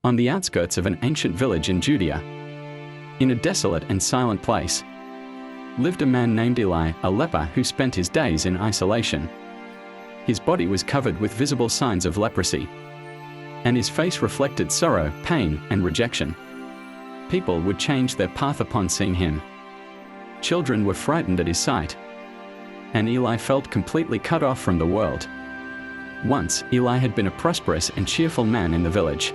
On the outskirts of an ancient village in Judea, in a desolate and silent place, lived a man named Eli, a leper who spent his days in isolation. His body was covered with visible signs of leprosy, and his face reflected sorrow, pain, and rejection. People would change their path upon seeing him. Children were frightened at his sight, and Eli felt completely cut off from the world. Once, Eli had been a prosperous and cheerful man in the village.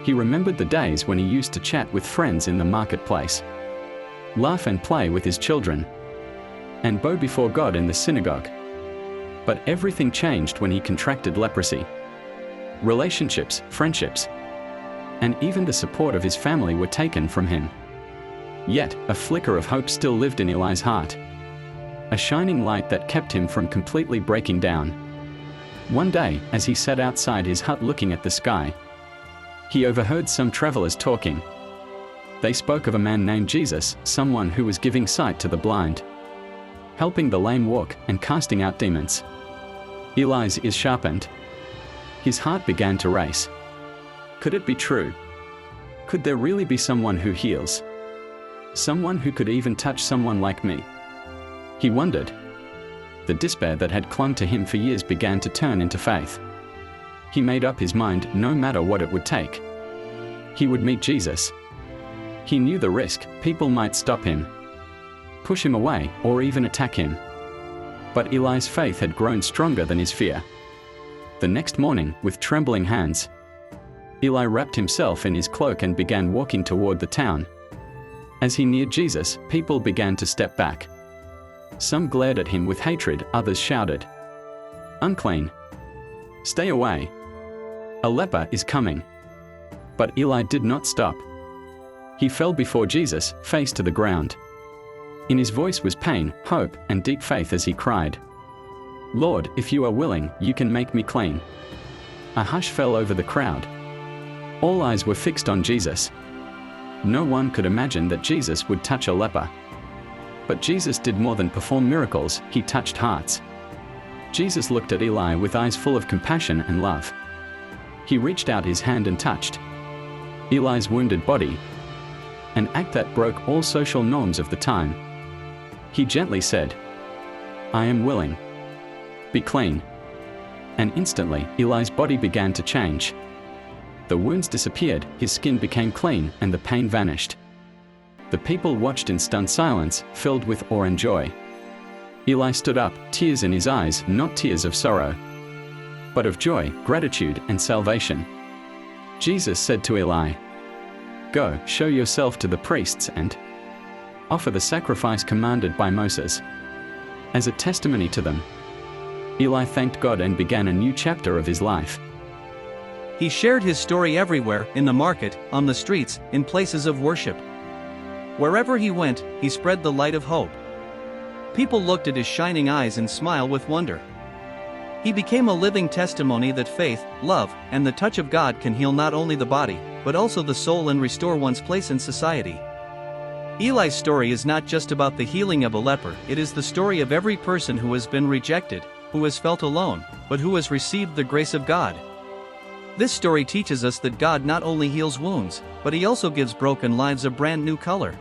He remembered the days when he used to chat with friends in the marketplace, laugh and play with his children, and bow before God in the synagogue. But everything changed when he contracted leprosy. Relationships, friendships, and even the support of his family were taken from him. Yet, a flicker of hope still lived in Eli's heart, a shining light that kept him from completely breaking down. One day, as he sat outside his hut looking at the sky, he overheard some travelers talking. They spoke of a man named Jesus, someone who was giving sight to the blind, helping the lame walk, and casting out demons. Eli's ears sharpened. His heart began to race. Could it be true? Could there really be someone who heals? Someone who could even touch someone like me? He wondered. The despair that had clung to him for years began to turn into faith. He made up his mind, no matter what it would take, he would meet Jesus. He knew the risk: people might stop him, push him away, or even attack him. But Eli's faith had grown stronger than his fear. The next morning, with trembling hands, Eli wrapped himself in his cloak and began walking toward the town. As he neared Jesus, people began to step back. Some glared at him with hatred, others shouted, "Unclean! Stay away! A leper is coming!" But Eli did not stop. He fell before Jesus, face to the ground. In his voice was pain, hope, and deep faith as he cried, "Lord, if you are willing, you can make me clean." A hush fell over the crowd. All eyes were fixed on Jesus. No one could imagine that Jesus would touch a leper. But Jesus did more than perform miracles, he touched hearts. Jesus looked at Eli with eyes full of compassion and love. He reached out his hand and touched Eli's wounded body, an act that broke all social norms of the time. He gently said, "I am willing. Be clean." And instantly, Eli's body began to change. The wounds disappeared, his skin became clean, and the pain vanished. The people watched in stunned silence, filled with awe and joy. Eli stood up, tears in his eyes, not tears of sorrow, but of joy, gratitude, and salvation. Jesus said to Eli, "Go, show yourself to the priests and offer the sacrifice commanded by Moses." As a testimony to them, Eli thanked God and began a new chapter of his life. He shared his story everywhere, in the market, on the streets, in places of worship. Wherever he went, he spread the light of hope. People looked at his shining eyes and smiled with wonder. He became a living testimony that faith, love, and the touch of God can heal not only the body, but also the soul and restore one's place in society. Eli's story is not just about the healing of a leper, it is the story of every person who has been rejected, who has felt alone, but who has received the grace of God. This story teaches us that God not only heals wounds, but he also gives broken lives a brand new color.